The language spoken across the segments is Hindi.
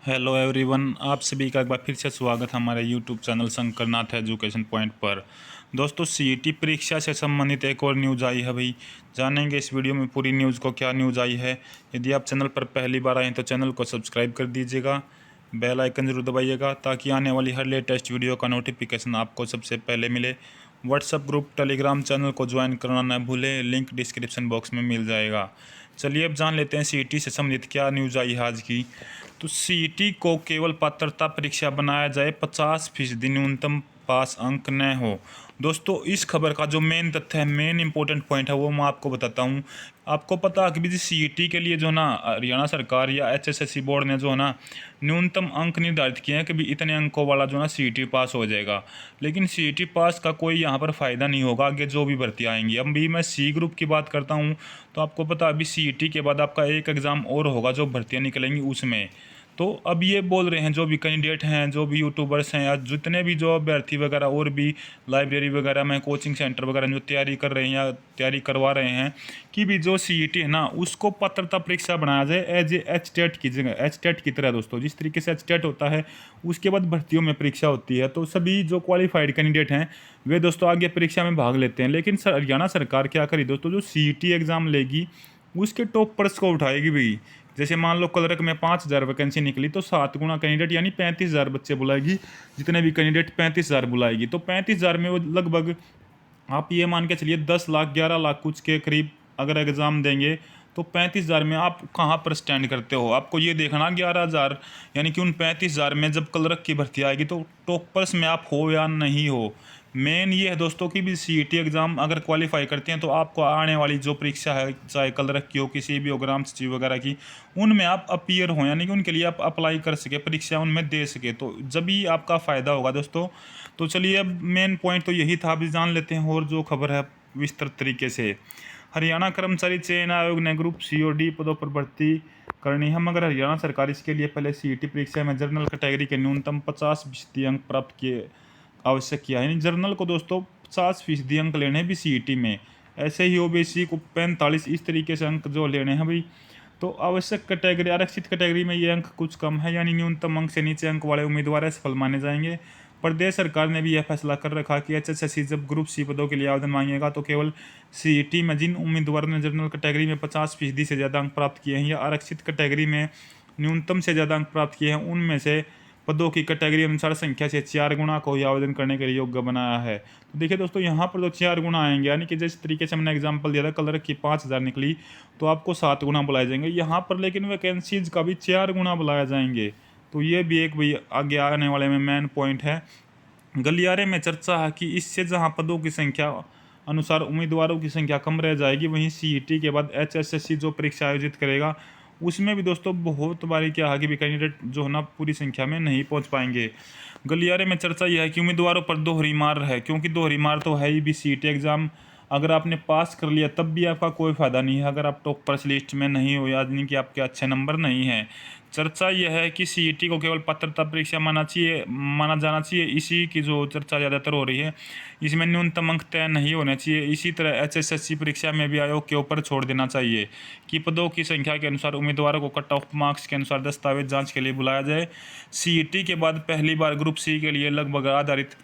हेलो एवरीवन, आप सभी का एक बार फिर से स्वागत है हमारे YouTube channel Shankarnath education point पर। दोस्तों, सीईटी परीक्षा से संबंधित एक और न्यूज़ आई है भाई। जानेंगे इस वीडियो में पूरी न्यूज़ को, क्या न्यूज़ आई है। यदि आप चैनल पर पहली बार आए हैं तो चैनल को सब्सक्राइब कर दीजिएगा, बेल आइकन जरूर दबाइएगा ताकि आने वाली हर लेटेस्ट वीडियो का नोटिफिकेशन आपको सबसे पहले मिले। व्हाट्सएप ग्रुप, टेलीग्राम चैनल को ज्वाइन करना न भूलें, लिंक डिस्क्रिप्शन बॉक्स में मिल जाएगा। चलिए अब जान लेते हैं सीईटी से संबंधित क्या न्यूज़ आई है आज की। तो सीईटी को केवल पात्रता परीक्षा बनाया जाए, 50% न्यूनतम पास अंक न हो। दोस्तों, इस खबर का जो मेन तथ्य है, मेन इंपॉर्टेंट पॉइंट है, वो मैं आपको बताता हूँ। आपको पता है कि भी सीईटी के लिए जो ना हरियाणा सरकार या एचएसएससी बोर्ड ने जो है ना न्यूनतम अंक निर्धारित किए हैं कि भी इतने अंकों वाला जो ना सीईटी पास हो जाएगा। लेकिन सीईटी पास का कोई यहाँ पर फ़ायदा नहीं होगा आगे जो भी भर्ती आएंगी। अब भी मैं सी ग्रुप की बात करता हूँ तो आपको पता अभी सीईटी के बाद आपका एक एग्ज़ाम और होगा जो भर्तियाँ निकलेंगी उसमें। तो अब ये बोल रहे हैं जो भी कैंडिडेट हैं, जो भी यूट्यूबर्स हैं या जितने भी जो अभ्यर्थी वगैरह और भी लाइब्रेरी वगैरह में, कोचिंग सेंटर वगैरह जो तैयारी कर रहे हैं या तैयारी करवा रहे हैं, कि भी जो सीईटी है ना उसको पात्रता परीक्षा बनाया जाए एज ए एचटेट की जगह, एचटेट की तरह। दोस्तों, जिस तरीके से एचटेट होता है उसके बाद भर्तियों में परीक्षा होती है, तो सभी जो क्वालिफाइड कैंडिडेट हैं वे दोस्तों आगे परीक्षा में भाग लेते हैं। लेकिन हरियाणा सरकार क्या करी दोस्तों, जो सीईटी एग्ज़ाम लेगी उसके टॉपर्स को उठाएगी भाई। जैसे मान लो क्लर्क में 5,000 वैकेंसी निकली तो 7 गुना कैंडिडेट यानी 35,000 बच्चे बुलाएगी। जितने भी कैंडिडेट 35,000 बुलाएगी तो 35,000 में वो लगभग आप ये मान के चलिए 10 लाख 11 लाख कुछ के करीब अगर एग्ज़ाम देंगे तो 35,000 में आप कहाँ पर स्टैंड करते हो। आपको ये देखना 11,000 यानी कि उन 35,000 में जब कलरक की भर्ती आएगी तो टॉपर्स में आप हो या नहीं हो। मेन ये है दोस्तों कि भी सीईटी एग्ज़ाम अगर क्वालिफाई करते हैं तो आपको आने वाली जो परीक्षा है, चाहे कलरक की हो, किसी भी हो, ग्राम सचिव वगैरह की, उनमें आप अपीयर हो यानी कि उनके लिए आप अप्लाई कर सके, परीक्षा उनमें दे सके, तो जब ही आपका फ़ायदा होगा दोस्तों। तो चलिए अब मेन पॉइंट तो यही था, अभी जान लेते हैं और जो खबर है विस्तृत तरीके से। हरियाणा कर्मचारी चयन आयोग ने ग्रुप सी और डी पदों पर भर्ती करनी है, मगर हरियाणा सरकार इसके लिए पहले सीईटी परीक्षा में जनरल कैटेगरी के न्यूनतम 50% अंक प्राप्त किए आवश्यक किया है। यानी जनरल को दोस्तों 50% अंक लेने हैं भी सीईटी में, ऐसे ही ओबीसी को 45 इस तरीके से अंक जो लेने हैं भाई। तो आवश्यक कैटेगरी, आरक्षित कैटेगरी में ये अंक कुछ कम है, यानी न्यूनतम अंक से नीचे अंक वाले उम्मीदवार असफल माने जाएंगे। प्रदेश सरकार ने भी यह फैसला कर रखा कि एचएसएससी जब ग्रुप सी पदों के लिए आवेदन मांगेगा तो केवल सीईटी में जिन उम्मीदवारों ने जनरल कैटेगरी में 50% से ज़्यादा अंक प्राप्त किए हैं या आरक्षित कैटेगरी में न्यूनतम से ज़्यादा अंक प्राप्त किए हैं, उनमें से पदों की कैटेगरी अनुसार संख्या से 4 गुना को ही आवेदन करने के लिए योग्य बनाया है। तो देखिए दोस्तों, यहाँ पर तो 4 गुना आएंगे, यानी कि जिस तरीके से हमने एग्जांपल दिया था कलर की 5,000 निकली तो आपको 7 गुना बुलाए जाएंगे यहाँ पर, लेकिन वैकेंसीज का भी 4 गुना बुलाया जाएंगे। तो ये भी एक भाई आगे आने वाले में मेन पॉइंट है। गलियारे में चर्चा है कि इससे जहाँ पदों की संख्या अनुसार उम्मीदवारों की संख्या कम रह जाएगी, वहीं सीईटी के बाद एचएसएससी जो परीक्षा आयोजित करेगा उसमें भी दोस्तों बहुत बारी क्या है कि भी कैंडिडेट जो है ना पूरी संख्या में नहीं पहुंच पाएंगे। गलियारे में चर्चा यह है कि उम्मीदवारों पर दोहरी मार है, क्योंकि दोहरी मार तो है ही भी। सीईटी एग्ज़ाम अगर आपने पास कर लिया तब भी आपका कोई फ़ायदा नहीं है अगर आप टॉपर्स लिस्ट में नहीं हो, यानी कि आपके अच्छे नंबर नहीं हैं। चर्चा यह है कि सीईटी को केवल पात्रता परीक्षा माना जाना चाहिए, इसी की जो चर्चा ज़्यादातर हो रही है। इसमें न्यूनतम अंक तय नहीं होने चाहिए। इसी तरह एचएसएससी परीक्षा में भी आयोग के ऊपर छोड़ देना चाहिए कि पदों की संख्या के अनुसार उम्मीदवारों को कट ऑफ मार्क्स के अनुसार दस्तावेज जांच के लिए बुलाया जाए। सीईटी के बाद पहली बार ग्रुप सी के लिए लगभग आधारित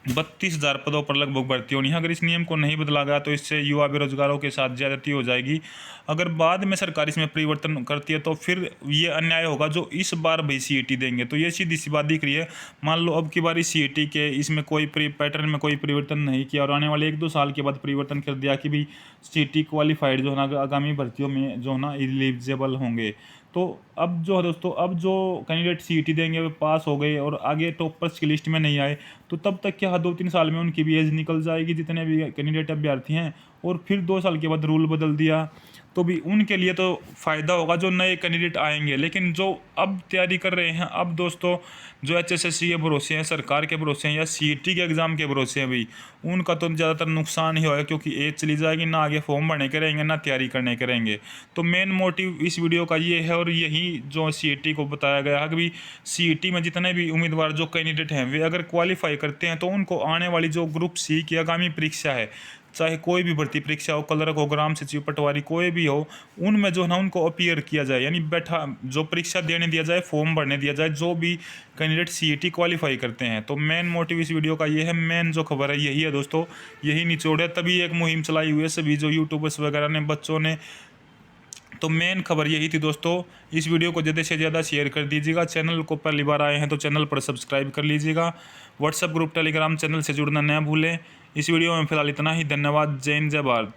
32,000 पदों पर लगभग भर्ती होनी है। अगर इस नियम को नहीं बदला गया तो इससे युवा बेरोजगारों के साथ ज्यादती हो जाएगी। अगर बाद में सरकार इसमें परिवर्तन करती है तो फिर ये अन्याय होगा जो इस बार भी सीईटी देंगे। तो ये सीधी सी बात दिख रही है। मान लो अब की बार सीईटी के इसमें कोई पैटर्न में कोई परिवर्तन नहीं किया और आने वाले 1-2 साल के बाद परिवर्तन कर दिया कि भाई सीईटी क्वालिफाइड जो है ना आगामी भर्तियों में जो है ना एलिजिबल होंगे। तो अब जो है दोस्तों, अब जो कैंडिडेट सीईटी देंगे वे पास हो गए और आगे टॉपर्स की लिस्ट में नहीं आए तो तब तक क्या 2-3 साल में उनकी भी एज निकल जाएगी जितने भी कैंडिडेट अभ्यर्थी हैं, और फिर 2 साल के बाद रूल बदल दिया तो भी उनके लिए तो फ़ायदा होगा जो नए कैंडिडेट आएंगे। लेकिन जो अब तैयारी कर रहे हैं, अब दोस्तों जो एचएसएससी के भरोसे हैं, सरकार के भरोसे हैं या सीईटी के एग्ज़ाम के भरोसे हैं भाई, उनका तो ज़्यादातर नुकसान ही होगा, क्योंकि एज चली जाएगी, ना आगे फॉर्म भरने के रहेंगे ना तैयारी करने के रहेंगे। तो मेन मोटिव इस वीडियो का ये है और यही जो सीईटी को बताया गया है कि भाई सीईटी में जितने भी उम्मीदवार जो कैंडिडेट हैं वे अगर क्वालिफाई करते हैं तो उनको आने वाली जो ग्रुप सी की आगामी परीक्षा है चाहे कोई भी भर्ती परीक्षा हो, क्लर्क हो, ग्राम सचिव, पटवारी, कोई भी हो, उनमें जो है ना उनको अपीयर किया जाए, यानी बैठा जो परीक्षा देने दिया जाए, फॉर्म भरने दिया जाए, जो भी कैंडिडेट सीईटी क्वालिफाई करते हैं। तो मेन मोटिव इस वीडियो का ये है, मेन जो खबर है यही है दोस्तों, यही निचोड़ है। तभी एक मुहिम चलाई हुई है सभी जो यूट्यूबर्स वगैरह ने, बच्चों ने। तो मेन खबर यही थी दोस्तों। इस वीडियो को ज़्यादा से ज़्यादा शेयर कर दीजिएगा। चैनल को पहली बार आए हैं तो चैनल पर सब्सक्राइब कर लीजिएगा। व्हाट्सएप ग्रुप, टेलीग्राम चैनल से जुड़ना न भूलें। इस वीडियो में फिलहाल इतना ही। धन्यवाद। जय हिंद, जय भारत।